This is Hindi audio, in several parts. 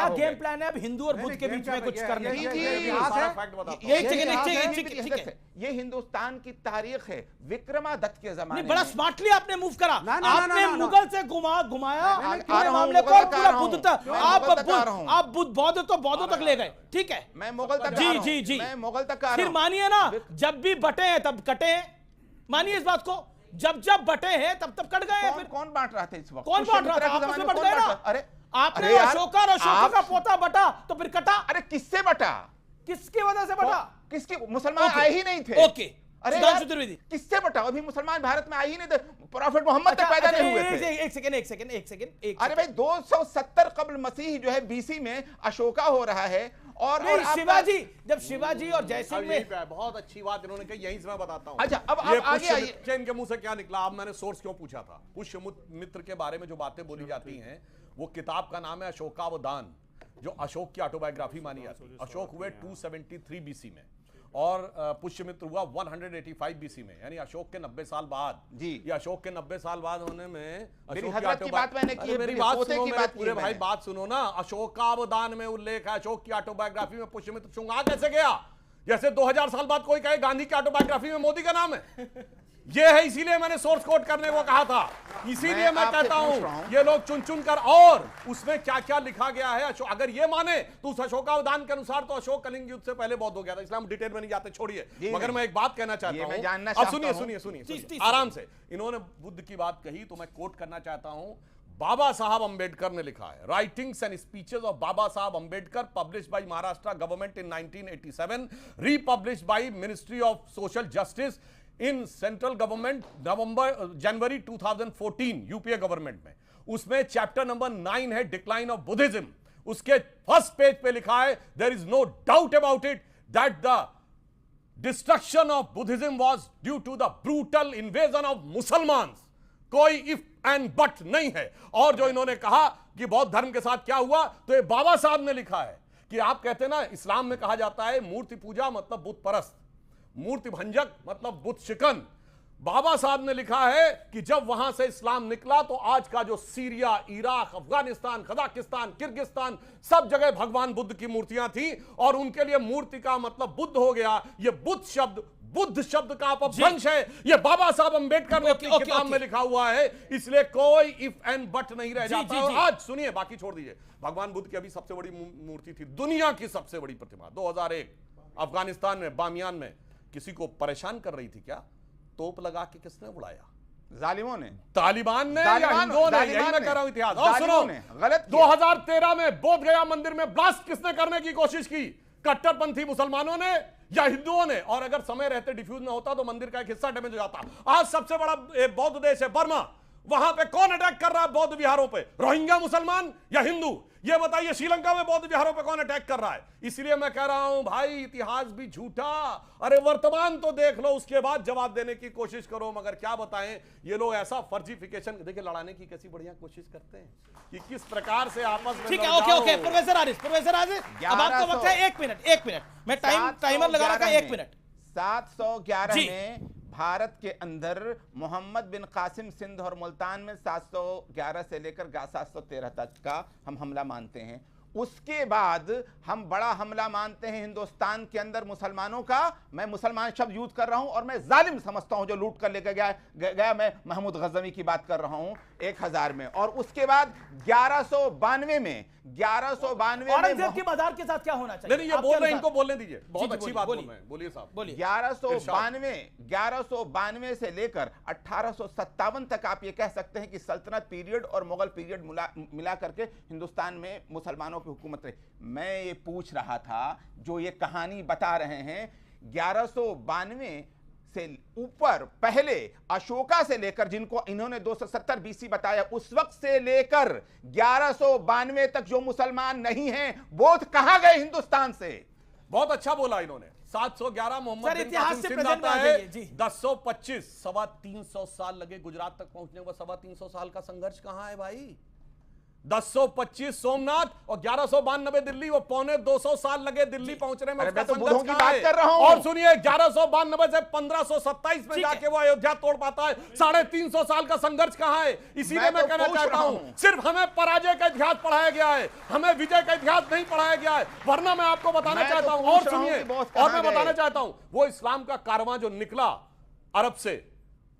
क्या गेम प्लान है अब हिंदू और बुद्ध के बीच में कुछ करने की? ये हिंदुस्तान की तारीख है, विक्रमादित्य के जमाने में। बड़ा स्मार्टली आपने मूव करा, आपने मुगल से घुमाया मामले को, पूरा बुद्ध तक आप बौद्ध तो बौद्धों तक ले गए, ठीक है? मैं मुगल तक जी जी जी, मैं मुगल तक आ रहा फिर हूं। मानिए ना, जब भी बटे हैं तब कटे हैं, मानिए इस बात को, जब जब बटे हैं तब तब कट गए हैं। फिर कौन बांट रहा था इस वक्त? कौन बांट रहा था? आपस में बट गए ना। अरे आपने अशोका का पोता बटा तो फिर कटा। अरे किससे बटा? किसकी वजह से बटा? किसके? मुसलमान आए ही नहीं थे। ओके, अरे किससे बटा? अभी मुसलमान भारत में आए ही नहीं थे, प्रॉफिट मोहम्मद तक पैदा नहीं हुए थे। एक सेकंड। अरे भाई 270 कब्ल मसीह जो है बीसी में अशोका हो रहा है। और शिवाजी, जब शिवाजी और जयसिंह में बहुत अच्छी बात इन्होंने कही, यहीं से मैं बताता हूं। अच्छा, अब आगे आइए। इनके मुंह से क्या निकला? अब मैंने सोर्स क्यों पूछा था? पुष्यमित्र के बारे में जो बातें बोली जाती हैं, वो किताब का नाम है अशोकावदान, जो अशोक की ऑटोबायोग्राफी मानी जाती है। अशोक हुए 273 बीसी में और पुष्यमित्र हुआ 185 बीसी में, यानी अशोक के 90 साल बाद। जी, ये अशोक के 90 साल बाद होने में मेरी हजरत की बात मैंने की है, मेरी बात सुनो, मेरे पूरे भाई बात सुनो ना। अशोकावदान में उल्लेख है, अशोक की ऑटोबायोग्राफी में पुष्यमित्र चुंगा कैसे गया? जैसे 2000 साल बाद कोई कहे गांधी की ऑटोबायोग्राफी में मोदी का नाम है। ये है, इसीलिए मैंने सोर्स कोड करने को कहा था। इसीलिए मैं कहता हूं ये लोग चुन चुन कर, और उसमें क्या क्या लिखा गया है, अगर ये माने तो उस अशोकावदान के अनुसार तो अशोक कलिंग युद्ध से पहले बौद्ध हो गया था। इसलिए हम डिटेल में नहीं जाते, छोड़िए। मगर मैं एक बात कहना चाहता हूं, अब सुनिए आराम से। इन्होंने बुद्ध की बात कही तो मैं कोट करना चाहता हूं। बाबा साहब अंबेडकर ने लिखा है, writings and speeches of Baba Saheb Ambedkar, published by Maharashtra government in 1987, republished by ministry of social justice in central government January 2014 UPA government में। उसमें चैप्टर नंबर 9 है डिक्लाइन ऑफ बुद्धिज्म। उसके फर्स्ट पेज पे लिखा है, there is no doubt about it that the destruction of Buddhism was due to the brutal invasion of Musalman. कोई इफ एंड बट नहीं है। और जो इन्होंने कहा कि बौद्ध धर्म के साथ क्या हुआ, तो ये बाबा साहब ने लिखा है कि आप कहते हैं ना, इस्लाम में कहा जाता है मूर्ति पूजा मतलब बुत परस्त, मूर्ति भंजक मतलब बुत शिकन। बाबा साहब ने लिखा है कि जब वहां से इस्लाम निकला तो आज का जो Syria, Iraq, Afghanistan, Kazakhstan, Kyrgyzstan, सब जगह भगवान बुद्ध की मूर्तियां थी और उनके लिए मूर्ति का मतलब बुद्ध हो गया। ये बुद्ध शब्द का अपभ्रंश है। ये बाबा साहब अंबेडकर ने अपनी किताब में लिखा हुआ है। इसलिए कोई इफ एंड बट नहीं रह जाता। और आज सुनिए, बाकी छोड़ दीजिए। भगवान बुद्ध की अभी सबसे बड़ी मूर्ति थी, दुनिया की सबसे बड़ी प्रतिमा, 2001 अफगानिस्तान में बामियान में किसी को परेशान कर रही थी क्या? तोप लगा के किसने उड़ाया? जालिमों ने, तालिबान ने या हिंदुओं ने? यही मैं कह रहा हूं इतिहास। और सुनो, गलत 2013 में बोध गया मंदिर में ब्लास्ट किसने करने की कोशिश की? कट्टरपंथी मुसलमानों ने या हिंदुओं ने? और अगर समय रहते डिफ्यूज ना होता तो मंदिर का एक हिस्सा डैमेज हो जाता। आज सबसे बड़ा बौद्ध देश है बर्मा, वहां पे कौन अटैक कर रहा है बौद्ध विहारों पे? रोहिंग्या मुसलमान या हिंदू? ये बताइए। श्रीलंका में बौद्ध विहारों पे कौन अटैक कर रहा है? इसलिए मैं कह रहा हूं भाई, इतिहास भी झूठा। अरे वर्तमान तो देख लो, उसके बाद जवाब देने की कोशिश करो। मगर क्या बताएं, ये लोग ऐसा फर्जीफिकेशन, देखिए लड़ाने की कैसी बढ़िया कोशिश करते हैं कि किस प्रकार से आपस में। ठीक है, ओके प्रोफेसर आरिफ, अब आपका वक्त है 1 मिनट। मैं टाइमर लगा रखा, 1 मिनट। 711 में भारत के अंदर मोहम्मद बिन कासिम सिंध और मुल्तान में 711 से लेकर 713 तक का हम हमला मानते हैं। उसके बाद हम बड़ा हमला मानते हैं हिंदुस्तान के अंदर मुसलमानों का। मैं मुसलमान शब्द यूज कर रहा हूं और मैं जालिम समझता हूं जो लूट कर लेकर गया। मैं महमूद गजनवी की बात कर रहा हूं 1000 में। और उसके बाद 1192 में औरंगजेब की मजार के साथ क्या होना चाहिए? नहीं, ये बोल रहे हैं, इनको बोलने दीजिए। बहुत अच्छी बात बोलिए साहब, बोलिए। 1192 से लेकर 1857 तक आप ये कह सकते हैं कि सल्तनत पीरियड और मुगल पीरियड मिला करके हिंदुस्तान में मुसलमानों की हुकूमत रही। मैं ये पूछ रहा था, जो ये कहानी बता रहे हैं 1192 से ऊपर, पहले अशोका से लेकर, जिनको इन्होंने 270 बीसी बताया, उस वक्त से लेकर 1192 तक जो मुसलमान नहीं हैं, वो कहां गए हिंदुस्तान से? बहुत अच्छा बोला इन्होंने। 711 मोहम्मद बिन इतिहास से प्रेजेंट आता है, 1025 350 साल लगे गुजरात तक पहुंचने को। 350 साल का संघर्ष कहां है भाई? 1025 सोमनाथ और 1192 दिल्ली, वो 250 साल लगे दिल्ली पहुंचने में। अरे उसका मैं तो संघर्ष बुद्धों की कहाँ बात है? कर रहा हूं। और सुनिए, 1192 से 1527 में ठीक है। जाके वो अयोध्या तोड़ पाता है। 350 साल का संघर्ष कहां है? इसीलिए मैं तो कहना पूछ चाहता रहा हूं, हूं। सिर्फ हमें पराजय का इतिहास पढ़ाया गया है, हमें विजय का इतिहास नहीं पढ़ाया गया है। वरना मैं आपको बताना मैं तो चाहता हूं, पूछ और रहा हूं सुनिए, कि बॉस और कहां मैं बताना गए? चाहता हूं, वो इस्लाम का कारवां जो निकला अरब से,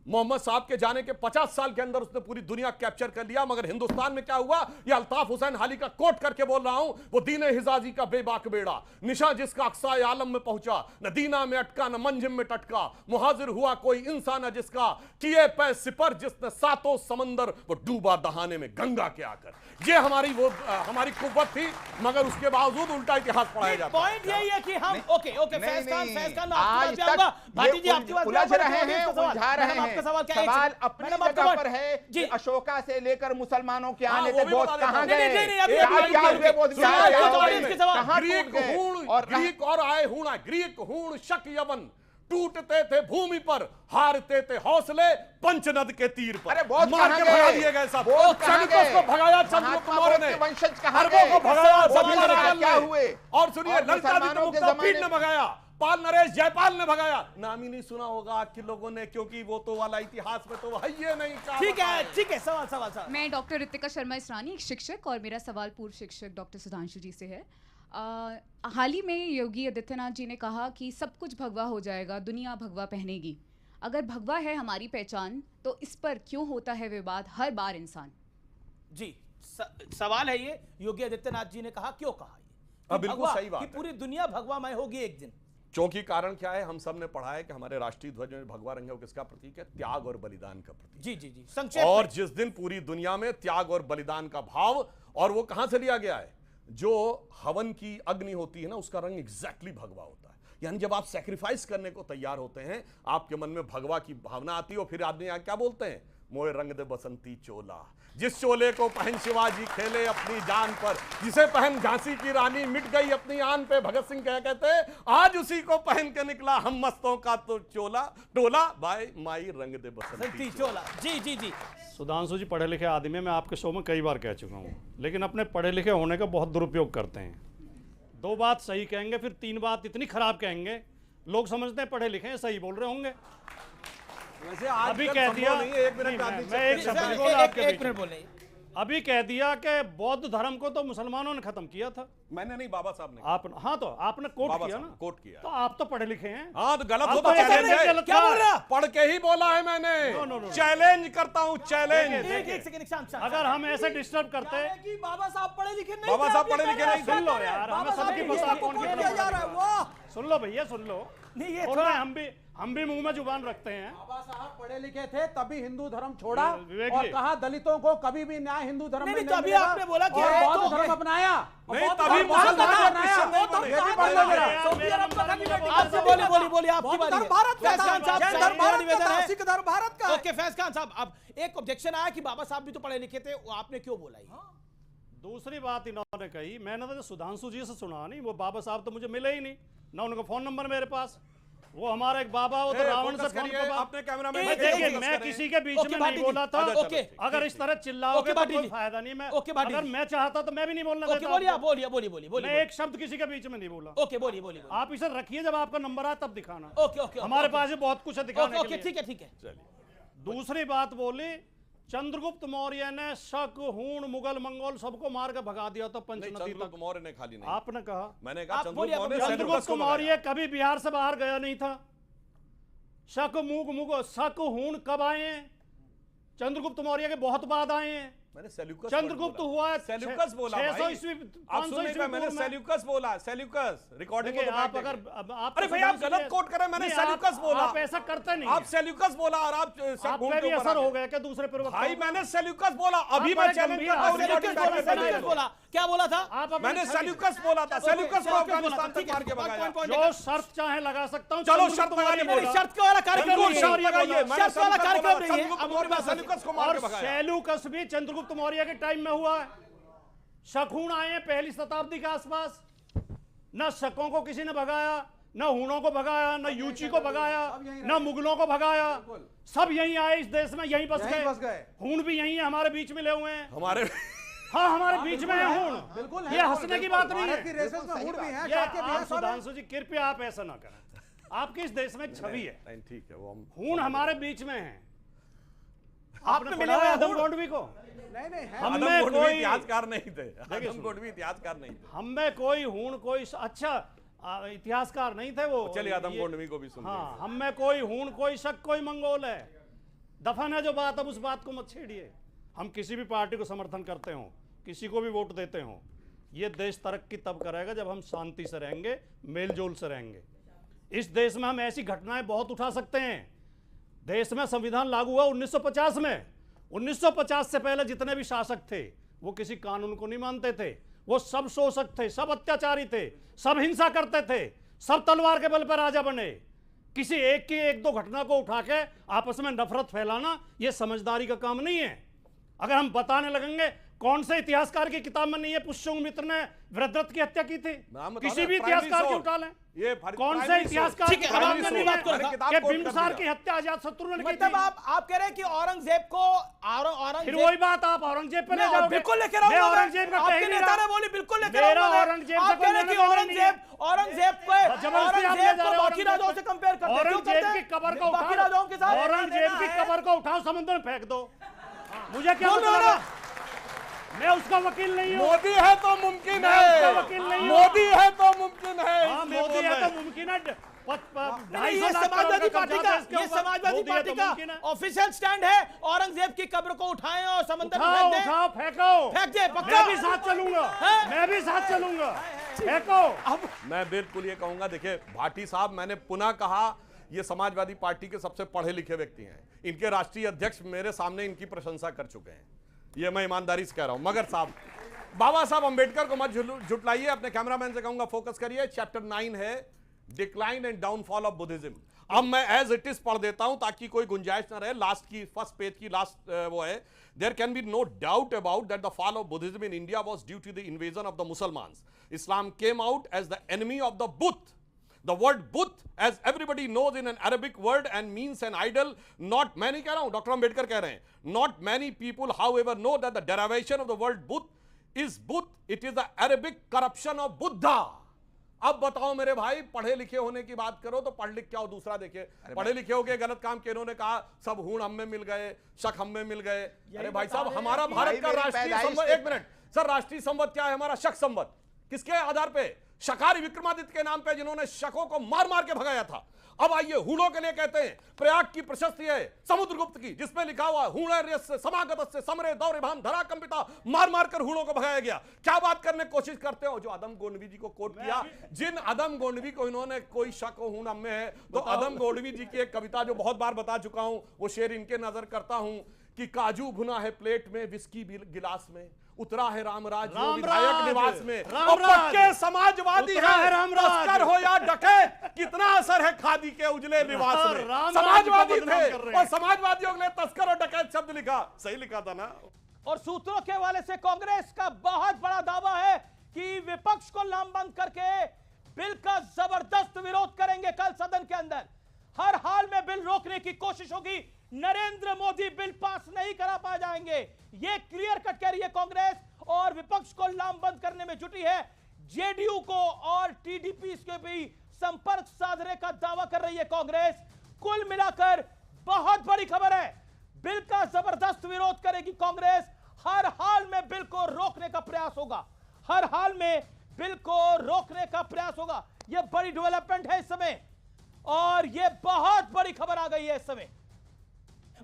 मोहम्मद साहब के जाने के 50 साल के अंदर उसने पूरी दुनिया कैप्चर कर लिया। मगर हिंदुस्तान में क्या हुआ, ये अल्ताफ हुसैन हाली का कोट करके बोल रहा हूं, वो दीन हिजाजी का बेबाक बेड़ा, निशा जिसका अक्सा आलम में पहुंचा, न दीना में अटका न मंजिम में टटका, मुहाजिर हुआ कोई इंसान जिसका, किए पे सिपर जिसने सातों समंदर, वो डूबा दहाने में गंगा के आकर। ये हमारी हमारी कुव्वत थी, मगर उसके बावजूद उल्टा इतिहास पढ़ाया जाता है। पॉइंट यही है कि हम ओके फैज खान आज तक भाटी जी आपकी बात उलझ रहे हैं, उलझा रहे हैं। आपका सवाल क्या है? सवाल अपनी जगह पर है कि अशोका से लेकर मुसलमानों के आने तक बोध कहां गए? ग्रीक और आए हूणा, ग्रीक हूण शक यवन, टूटते थे भूमि पर, हारते थे हौसले पंचनद के तीर पर। अरे बहुत मार के भगा दिए गए सब। सैनिकों को भगाया चंद्रगुप्त मौर्य ने, वंशज कहां अरबों को भगाया गए? क्या हुए? और सुनिए, ललितादित्य मुक्तापीड ने भगाया, पाल नरेश जयपाल ने भगाया। नाम ही नहीं सुना होगा आपके लोगों ने, क्योंकि वो तो वाला इतिहास में तो है ही नहीं। ठीक है, सवाल मैं डॉक्टर रितिका शर्मा इसरानी, एक शिक्षक, और मेरा सवाल पूर्व शिक्षक डॉक्टर सुधांशु जी से है। हाल ही में योगी आदित्यनाथ जी ने कहा कि सब कुछ भगवा हो जाएगा, दुनिया भगवा पहनेगी। अगर भगवा है हमारी पहचान, तो इस पर क्यों होता है विवाद हर बार? इंसान जी सवाल है ये, योगी आदित्यनाथ जी ने कहा, क्यों कहा ये? बिल्कुल सही बात कि है। पूरी दुनिया भगवामय होगी एक दिन। क्योंकि कारण क्या है, हम सब ने पढ़ा है कि हमारे राष्ट्रीय ध्वज में भगवा रंग है, वो किसका प्रतीक है? त्याग और बलिदान का प्रतीक। जी संक्षेप और जिस दिन पूरी दुनिया में त्याग और बलिदान का भाव, और वो कहां से लिया गया है? जो हवन की अग्नि होती है ना, उसका रंग एग्जैक्टली भगवा होता है। यानी जब आप सैक्रिफाइस करने को तैयार होते हैं, आपके मन में भगवा की भावना आती है, और फिर आदमी क्या बोलते हैं? मोए रंग दे बसंती चोला, जिस चोले को पहन शिवाजी खेले अपनी जान पर, जिसे पहन झांसी की रानी मिट गई अपनी आन पे। भगत सिंह क्या कहते हैं? आज उसी को पहन के निकला हम मस्तों का तो चोला, टोला बाय माई रंग दे बसंती चोला। जी सुधांशु जी पढ़े लिखे आदमी हैं, मैं आपके शो में कई बार कह चुका हूँ, लेकिन अपने पढ़े लिखे होने का बहुत दुरुपयोग करते हैं। 2 बात सही कहेंगे, फिर 3 बात इतनी खराब कहेंगे, लोग समझते हैं पढ़े लिखे हैं, सही बोल रहे होंगे। वैसे अभी कह दिया, नहीं है, 1 मिनट मैं एक शब्द नहीं बोला आपके बीच में। अभी कह दिया कि बौद्ध धर्म को तो मुसलमानों ने खत्म किया था। मैंने नहीं, बाबा साहब ने। आप हाँ, तो आपने कोट किया ना, कोट किया। तो आप तो पढ़े लिखे हैं। हाँ, तो गलत हो आप तो ऐसा चैलेंज नहीं, है। गलत क्या बोल रहा? पढ़ के ही बोला है मैंने। चैलेंज करता हूँ, चैलेंज। एक सेकंड, अगर हम ऐसे डिस्टर्ब करते हैं कि बाबा साहब पढ़े लिखे नहीं, बाबा साहब पढ़े लिखे नहीं, सुन लो यार, हमें सबकी पता कौन किया जा रहा है। वाह, सुन लो भैया, सुन लो। नहीं ये थोड़ा हम भी मुंह में जुबान रखते हैं। बाबा साहब पढ़े लिखे थे, तभी हिंदू धर्म छोड़ा विवेक और जी। कहा दलितों को कभी भी न्याय हिंदू धर्म में नहीं, नहीं तो अभी मिलेगा, आपने बोला कि और है बौद्ध तो- धर्म अपनाया। नहीं, बौद्ध तभी धर्म मुसलमान अपनाया। क्रिश्चियन नहीं वो तो बने। ये भी पढ़ लो जरा। आपसे बोलिए आपकी बारी है। फैज खान साहब, जैन धर्म भारत निवेदन का था, है। सिख धर्म भारत का है। ओके फैज खान साहब, अब एक ऑब्जेक्शन आया कि बाबा साहब भी तो पढ़े लिखे थे, वो आपने क्यों बोला ये? दूसरी बात इन्होंने कही, मैंने तो सुधांशु जी से सुना नहीं, वो बाबा साहब तो मुझे मिले ही नहीं, ना उनका फोन नंबर मेरे पास। वो हमारा एक बाबा, वो तो रावण से फोन पे अपने कैमरा में देखिए, मैं किसी के बीच में नहीं बोला था। ओके, अगर इस तरह चिल्लाओगे तो भाटी कोई जी। फायदा नहीं। मैं ओके, भाटी अगर जी। मैं चाहता तो मैं भी नहीं बोलना ओके, देता बोलिए आपको। बोलिए मैं एक शब्द किसी के बीच में नहीं बोला। ओके, बोलिए आप इसे रखिए, जब आपका नंबर आए तब दिखाना। ओके हमारे पास ये बहुत कुछ है दिखाने के ओके, लिए। ठीक है। दूसरी बात बोली, चंद्रगुप्त मौर्य ने शक, हूण, मुगल, मंगोल सबको मार के भगा दिया था पंचनदी चंद्रगुप्त तक। मौर्य ने खाली नहीं, आपने कहा, मैंने कहा आप बोलिए, चंद्रगुप्त मौर्य कभी बिहार से बाहर गया नहीं था। शक, शक, हूण कब आए हैं? चंद्रगुप्त मौर्य के बहुत बाद आए हैं। मैंने सेल्यूकस चंद्रगुप्त हुआ है सेल्यूकस बोला 600 भाई। ईस्वी, आप सुन नहीं पाए, मैंने सेल्यूकस बोला, सेल्यूकस रिकॉर्डिंग को देखिए, तो आप बैठ अगर देंगे। आप अरे भाई, आप गलत कोट कर रहे हैं, मैंने नहीं, सेल्यूकस बोला। आप ऐसा करते नहीं आप सेल्यूकस बोला और आप आप पे भी असर हो गया क्या दूसरे पर? भाई, मैंने सेल्यूकस बोला, अभी आप मैं बड़े चैलेंज गंभीर करता हूं, आदमी हैं। रिकॉर्डिंग करके भेज सेल्यूकस दो। बोला, क्या बोला था? आप अपने मैंने छवि- सेल्यूकस बोला था, सेल्यूकस को अफगानिस्तान तक मार के भगाया। जो शर्त चाहे लगा सकता हूँ। चलो, शर्त लगाइए, बोला। बोला। शर्त वाला कार्यक्रम बिल्कुल, नहीं शर्त है। लगाइए, मैंने शर्त वाला कार्यक्रम नहीं है। चंद्रगुप्त अब मौर्य ने सेल्यूकस को मार और के भगाया। सेल्यूकस भी चंद्रगुप्त मौर्य के टाइम में हुआ है। शकून आए हैं 1ली शताब्दी के आसपास। न शकों को किसी ने भगाया, न हूणों को भगाया, न यूची को भगाया, न मुगलों को भगाया। सब यहीं आए इस देश में, यहीं बस गए। हूण भी यहीं है, हमारे बीच मिले हुए हैं। हमारे हाँ हमारे बीच में है हूण, बिल्कुल ये हंसने की बात नहीं भारत की है। रेसेस में हूण भी है, ये शाक्य भी है, आप सब है। सुधांशु जी कृपया आप ऐसा ना करें, आपकी इस देश में एक छवि है, नहीं ठीक है, वो हम हूण हमारे बीच में है। आपने आपने मिले पढ़ा हुए है आदम हूण? गोंडवी को? नहीं नहीं है। हम आदम में गोंडवी कोई इतिहासकार नहीं थे, आदम गोंडवी इतिहासकार नहीं थे। हम में कोई हूण कोई अच्छा इतिहासकार नहीं थे वो। चलिए आदम ये- गोंडवी को भी सुन हाँ, हम में कोई हूण कोई शक कोई मंगोल है। दफन है जो बात, अब उस बात को मत छेड़िए। हम किसी भी पार्टी को समर्थन करते हो, किसी को भी वोट देते हो, ये देश तरक्की तब करेगा जब हम शांति से रहेंगे, मेलजोल से रहेंगे। इस देश में हम ऐसी घटनाएं बहुत उठा सकते हैं। देश में संविधान लागू हुआ 1950 में। 1950 से पहले जितने भी शासक थे वो किसी कानून को नहीं मानते थे, वो सब शोषक थे, सब अत्याचारी थे, सब हिंसा करते थे, सब तलवार के बल पर राजा बने। किसी एक की एक दो घटना को उठा के आपस में नफरत फैलाना ये समझदारी का काम नहीं है। अगर हम बताने लगेंगे, कौन से इतिहासकार की किताब में नहीं है पुष्यंग मित्र ने वृद्धरथ की हत्या की थी? नाम बताओ किसी ना, भी इतिहासकार की प्राइमरी उठा लें, ये कौन से प्राइमरी इतिहासकार सोर्स। ठीक है, की अब किताब आपने में नहीं नहीं बात है को रखा। किताब कि कोट कर बिंदुसार दिया। की हत्या अजातशत्रु ने की मतलब थी। आप कह रहे हैं कि औरंगजेब को फिर वही बात आप औरंगजेब पे ले मैं जाओगे। बिल्कुल लेके मैं रहूंगा। औरंगजेब का आपके कह नहीं नेता रहा। ने बोली बिल्कुल लेके मेरा रहूंगा मैं। औरंगजेब से आप कोई कह रहे हैं कि लेना देना नहीं है। औरंगजेब को जबरदस्ती आप ले जा रहे हो बाकी राजाओं से कंपेयर करते हैं। क्यों औरंगजेब करते की हैं? कब्र को बाकी राजाओं के साथ उठाओ, औरंगजेब की कब्र को उठाओ, समुद्र में फेंक दो। मुझे क्या बोल रहे हो मतलब ना? है? मैं उसका वकील नहीं हूँ। मोदी है तो मुमकिन मैं उसका है, वकील नहीं हूँ। मोदी है तो मुमकिन है। हाँ, इसलिए मोदी बोल है रहे तो हैं। मुमकिन है। नहीं, ये समाजवादी पार्टी का ऑफिशियल स्टैंड है। औरंगजेब की कब्र को उठाएं और समंदर में उठाओ फेंक दें। उठाओ फेंको। फेंक दे, पक्का। मैं भी साथ चलूंगा, हैं? मैं भी साथ चलूंगा। फेंको। अब मैं बिल्कुल ये कहूंगा, देखिए भाटी साहब, मैंने पुनः कहा ये समाजवादी पार्टी के सबसे पढ़े लिखे व्यक्ति हैं। इनके राष्ट्रीय अध्यक्ष मेरे सामने इनकी प्रशंसा कर चुके हैं, ये मैं ईमानदारी से कह रहा हूं। मगर साहब, बाबा साहब अंबेडकर को मत झुटलाइए। अपने कैमरामैन से कहूंगा फोकस करिए। चैप्टर 9 है decline and downfall of Buddhism. अब मैं एज इट इज पढ़ देता हूं ताकि कोई गुंजाइश ना रहे। लास्ट की फर्स्ट पेज की लास्ट वो है, there can be no doubt about that the fall of Buddhism in India was due to the invasion of the Musalmans. Islam came out as the enemy of the बुत। The word Buth, as everybody knows, in an Arabic word and means an idol. Not many, कह रहा हूं, डॉक्टर अंबेडकर कह रहे हैं, not many people, however, know that the derivation of the word Buth is Buth. It is the Arabic corruption of Buddha. अब बताओ मेरे भाई, पढ़े लिखे होने की बात करो तो पढ़ लिख क्या हो, दूसरा देखिए। पढ़े लिखे हो गए, गलत काम किए, इन्होंने कहा सब हूण हम में मिल गए, शक हम में मिल गए। अरे भाई साहब, हमारा भारत का राष्ट्रीय संवत, एक मिनट सर, राष्ट्रीय संवत क्या है हमारा? शक संवत। किसके आधार पे? शकारी विक्रमादित्य के नाम पे, जिन्होंने शकों को मार मार के भगाया था। अब आइए हूणों के लिए कहते हैं, प्रयाग की प्रशस्ति है समुद्रगुप्त की, जिसमें लिखा हुआ हूण समागत से समरे दौरे भाम धरा कंपिता, मार मार कर हूणों को भगाया गया। क्या बात करने की कोशिश करते हो? जो आदम गोंडवी जी को कोट किया, जिन आदम गोंडवी को इन्होंने कोई शक हो हूण में है, तो आदम गोंडवी जी की एक कविता जो बहुत बार बता चुका हूं, वो शेर इनके नजर करता हूं कि काजू भुना है प्लेट में, विस्की गिलास में, उतरा है रामराज जो विधायक निवास में, और पक्के समाजवादी है, तस्कर हो या डकैत, कितना असर है खादी के उजले लिबास में। समाजवादी थे और समाजवादियों ने तस्कर और डकैत शब्द लिखा, सही लिखा था ना। और सूत्रों के हवाले से कांग्रेस का बहुत बड़ा दावा है कि विपक्ष को लामबंद करके बिल का जबरदस्त विरोध करेंगे कल सदन के अंदर। हर हाल में बिल रोकने की कोशिश होगी। नरेंद्र मोदी बिल पास नहीं करा पा जाएंगे, ये क्लियर कट कह रही है कांग्रेस, और विपक्ष को लामबंद करने में जुटी है। जेडीयू को और टीडीपी के भी संपर्क साधने का दावा कर रही है कांग्रेस। कुल मिलाकर बहुत बड़ी खबर है, बिल का जबरदस्त विरोध करेगी कांग्रेस। हर हाल में बिल को रोकने का प्रयास होगा, हर हाल में बिल को रोकने का प्रयास होगा। यह बड़ी डेवलपमेंट है इस समय, और यह बहुत बड़ी खबर आ गई है इस समय।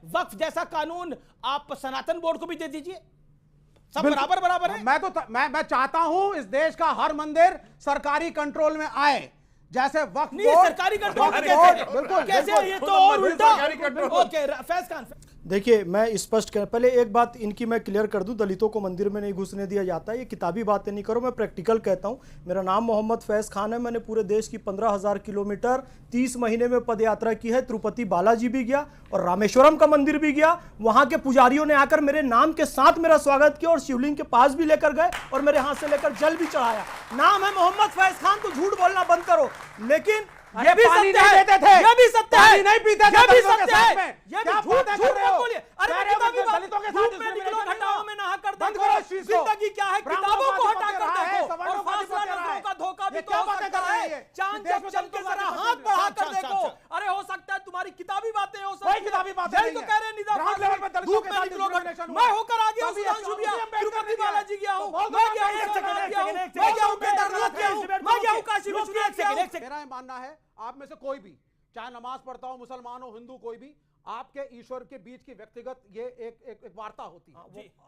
वक्फ जैसा कानून आप सनातन बोर्ड को भी दे दीजिए, सब बराबर बराबर है। मैं चाहता हूं इस देश का हर मंदिर सरकारी कंट्रोल में आए, जैसे वक्फ नहीं, बोर्ड, सरकारी कंट्रोल वक्फ कैसे? बोर्ड, बिल्कुल कैसे? बिल्कुल। ये तो और उल्टा। सरकारी कंट्रोल। ओके, फैज खान। देखिए, मैं स्पष्ट कर, पहले एक बात इनकी मैं क्लियर कर दूं, दलितों को मंदिर में नहीं घुसने दिया जाता है। ये किताबी बातें नहीं करो, मैं प्रैक्टिकल कहता हूं। मेरा नाम मोहम्मद फैज खान है। मैंने पूरे देश की 15,000 किलोमीटर 30 महीने में पदयात्रा की है। तिरुपति बालाजी भी गया और रामेश्वरम का मंदिर भी गया। वहां के पुजारियों ने आकर मेरे नाम के साथ मेरा स्वागत किया और शिवलिंग के पास भी लेकर गए और मेरे हाथ से लेकर जल भी चढ़ाया। नाम है मोहम्मद फैज खान, तो झूठ बोलना बंद करो। लेकिन ये भी सत्य है, ये भी सत्य है, नहीं पीते थे, ये भी दलितों के सत्य साथ है, में। ये क्या भी बातें कर रहे हो? बोलिए। अरे कह रहे हो किताबी कि बात, दलितों के धूप साथ में निकलो, डिस्क्रिमिनेशन घटाओ नहीं में नहा कर बंद देखो, करो इस चीज को। जिंदगी क्या है, ब्राह्मणों किताबों को का हटा अधिपत्य कर रहा है, देखो, और सवर्णों का फासला अधिपत्य रहा नजरों है। का धोखा भी ये तो क्या हो बातें सकता कर रही है, है? चांद देश जब में चल के दलितों का जरा अधिपत्य हाथ बढ़ा कर शांत, देखो, शांत। अरे हो सकता है तुम्हारी किताबी बातें हो कोई सकती किताबी बातें यही नहीं तो है। कह रहे हैं निदा ग्राउंड लेवल पे दलितों धूप के में साथ निकलो, डिस्क्रिमिनेशन हुआ। मैं होकर आ गया हूं तभी सुधांशु भैया, तिरुपति बालाजी गया हूं, बहुत मैं गया हूं एक सेकंड, सारनाथ एक गया हूं, सेकंड, एक मैं गया हूं सेकंड, केदारनाथ गया हूं, मैं गया हूं काशी विश्वनाथ गया हूं। मेरा ये मानना है, आप में से कोई भी, चाहे नमाज पढ़ता हो, मुसलमान हो, हिंदू, कोई भी, आपके ईश्वर के बीच की व्यक्तिगत ये एक वार्ता होती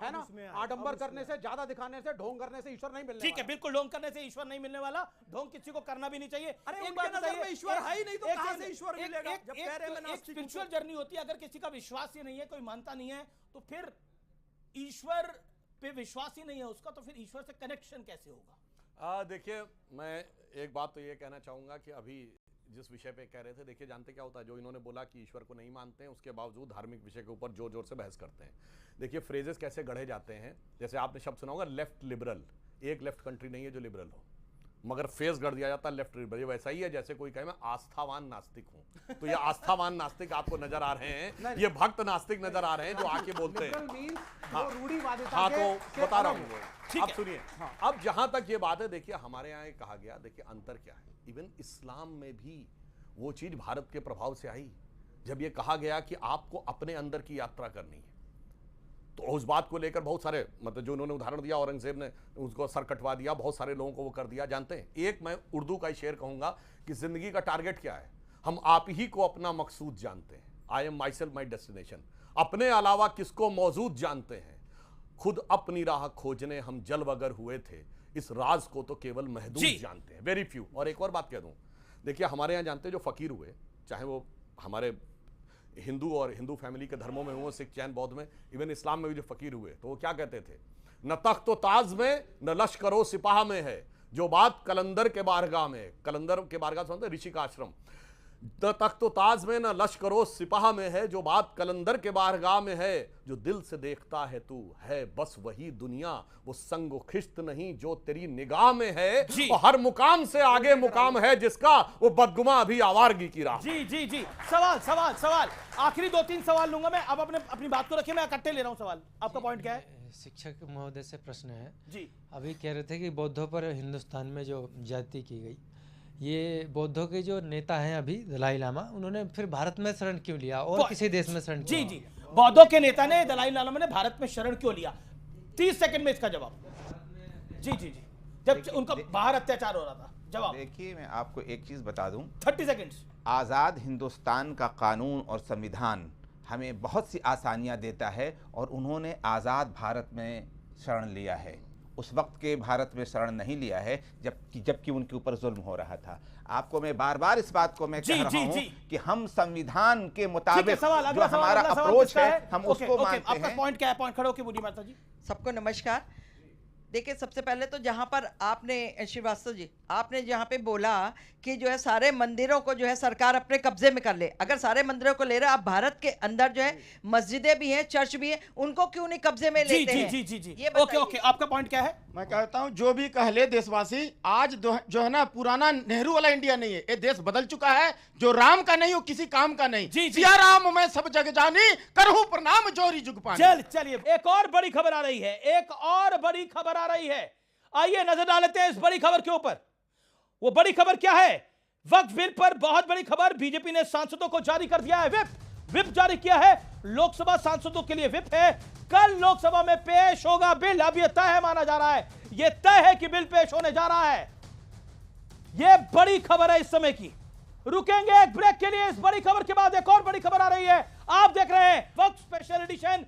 है ना। आडंबर करने से, ज्यादा दिखाने से, ढोंग करने से ईश्वर नहीं मिलने ठीक है, वाला। बिल्कुल ढोंग करने से ईश्वर नहीं मिलने वाला, ढोंग किसी को करना भी नहीं चाहिए। अरे एक उनके बात नजर बताइए, में ईश्वर है ही नहीं तो एक- कहां एक- से ईश्वर एक- मिलेगा? एक- जब एक- कह रहे हैं मैं एक नास्तिक हूं स्पिरिचुअल जर्नी होती है, अगर किसी का विश्वास ही नहीं है, कोई मानता नहीं है, तो फिर ईश्वर पे विश्वास ही नहीं है उसका, तो फिर ईश्वर से कनेक्शन कैसे होगा? देखिए, मैं एक बात तो ये कहना चाहूंगा कि अभी जिस विषय पे कह रहे थे, देखिए जानते क्या होता है, जो इन्होंने बोला कि ईश्वर को नहीं मानते हैं, उसके बावजूद धार्मिक विषय के ऊपर जोर जोर से बहस करते हैं। देखिए फ्रेजेस कैसे गढ़े जाते हैं, जैसे आपने शब्द सुना होगा लेफ्ट लिबरल, एक लेफ्ट कंट्री नहीं है जो लिबरल हो, मगर फेस गढ़ दिया जाता है लेफ्ट लिबरल। ये वैसा ही है जैसे कोई कहे मैं आस्थावान नास्तिक हूं, तो ये आस्थावान नास्तिक आपको नजर आ रहे हैं, ये भक्त नास्तिक नजर आ रहे हैं जो आके बोलते हैं। हाँ, रूढ़िवादिता हाँ, के- तो बता रहा हूँ। ठीक अब है। सुनिए, अब जहां तक ये बात है, देखिए हमारे यहाँ कहा गया, देखिए अंतर क्या है, इवन इस्लाम में भी वो चीज भारत के प्रभाव से आई, जब ये कहा गया कि आपको अपने अंदर की यात्रा करनी है, तो उस बात को लेकर बहुत सारे, मतलब जो उन्होंने उदाहरण दिया, औरंगजेब ने उसको सर कटवा दिया, बहुत सारे लोगों को वो कर दिया। जानते हैं, एक मैं उर्दू का ही शेर कहूंगा कि जिंदगी का टारगेट क्या है, हम आप ही को अपना मकसूद जानते हैं। I am my self my destination, अपने अलावा किसको मौजूद जानते हैं, खुद अपनी राह खोजने हम जलवगर हुए थे, इस राज को तो केवल महदूद जानते हैं, वेरी फ्यू। और एक और बात कह दूं, देखिए हमारे यहाँ जानते हैं जो फकीर हुए, चाहे वो हमारे हिंदू और हिंदू फैमिली के धर्मों में हुए, सिख जैन बौद्ध में, इवन इस्लाम में भी जो फकीर हुए, तो वो क्या कहते थे, न तख्त ताज में न लश्करो सिपाह में है, जो बात कलंदर के बारगाह में है। कलंदर के बारगाह से मतलब ऋषि का आश्रम। न तख्त ताज में न लश्करो सिपाह में है, जो बात कलंदर के बारगाह में है, जो दिल से देखता है तू है बस वही दुनिया, वो संग खिश्त नहीं जो तेरी निगाह में है, और हर मुकाम से आगे मुकाम है जिसका, वो बदगुमा अभी आवारगी की राह। जी जी जी, सवाल सवाल सवाल, आखिरी 2-3 सवाल लूंगा मैं, अब अपनी बात को रखिए, मैं इकट्ठे ले रहा हूं सवाल। आपका पॉइंट क्या है? शिक्षक महोदय से प्रश्न है जी। अभी कह रहे थे कि बौद्धों पर हिंदुस्तान में जो ज्यादती की गई, ये बौद्धों के जो नेता हैं अभी दलाई लामा, उन्होंने फिर भारत में शरण क्यों लिया और किसी देश में शरण क्यों? जी जी, बौद्धों के नेता ने, दलाई लामा ने भारत में शरण क्यों लिया? 30 सेकंड में इसका जवाब। जी जी जी, जब उनका बाहर अत्याचार हो रहा था। जवाब। देखिए, मैं आपको एक चीज बता दूं, 30 सेकंड्स। आज़ाद हिंदुस्तान का कानून और संविधान हमें बहुत सी आसानियां देता है, और उन्होंने आज़ाद भारत में शरण लिया है, उस वक्त के भारत में शरण नहीं लिया है जबकि उनके ऊपर जुल्म हो रहा था। आपको मैं बार बार इस बात को मैं कह रहा हूं कि हम संविधान के मुताबिक जो हमारा अप्रोच है, हम उसको मानते हैं। आपका पॉइंट क्या है? पॉइंट खड़े होकर बोलिए माता जी। सबको नमस्कार। देखिए, सबसे पहले तो जहाँ पर आपने, श्रीवास्तव जी, आपने जहाँ पे बोला कि जो है सारे मंदिरों को जो है सरकार अपने कब्जे में कर ले, अगर सारे मंदिरों को ले रहे, आप भारत के अंदर जो है मस्जिदें भी हैं, चर्च भी हैं, उनको क्यों नहीं कब्जे में लेते हैं? जी जी जी, ये ओके ओके, आपका पॉइंट क्या है? मैं कहता हूं, जो भी कह ले देशवासी, आज जो है ना, पुराना नेहरू वाला इंडिया नहीं है, ये देश बदल चुका है, जो राम का नहीं हो किसी काम का नहीं। सिया राम मैं सब जग जानी, करहूं प्रणाम जोरी जुग पानी। चलिए, एक और बड़ी खबर आ रही है, एक और बड़ी खबर आ रही है, आइए नजर डाल लेते हैं इस बड़ी खबर के ऊपर। वो बड़ी खबर क्या है? वक्फ बिल पर बहुत बड़ी खबर, बीजेपी ने सांसदों को जारी कर दिया है व्हिप जारी किया है, लोकसभा सांसदों के लिए व्हिप है, कल लोकसभा में पेश होगा बिल। अब यह तय है, माना जा रहा है, यह तय है कि बिल पेश होने जा रहा है। यह बड़ी खबर है इस समय की। रुकेंगे एक ब्रेक के लिए, इस बड़ी खबर के बाद एक और बड़ी खबर आ रही है। आप देख रहे हैं वक्फ स्पेशल एडिशन।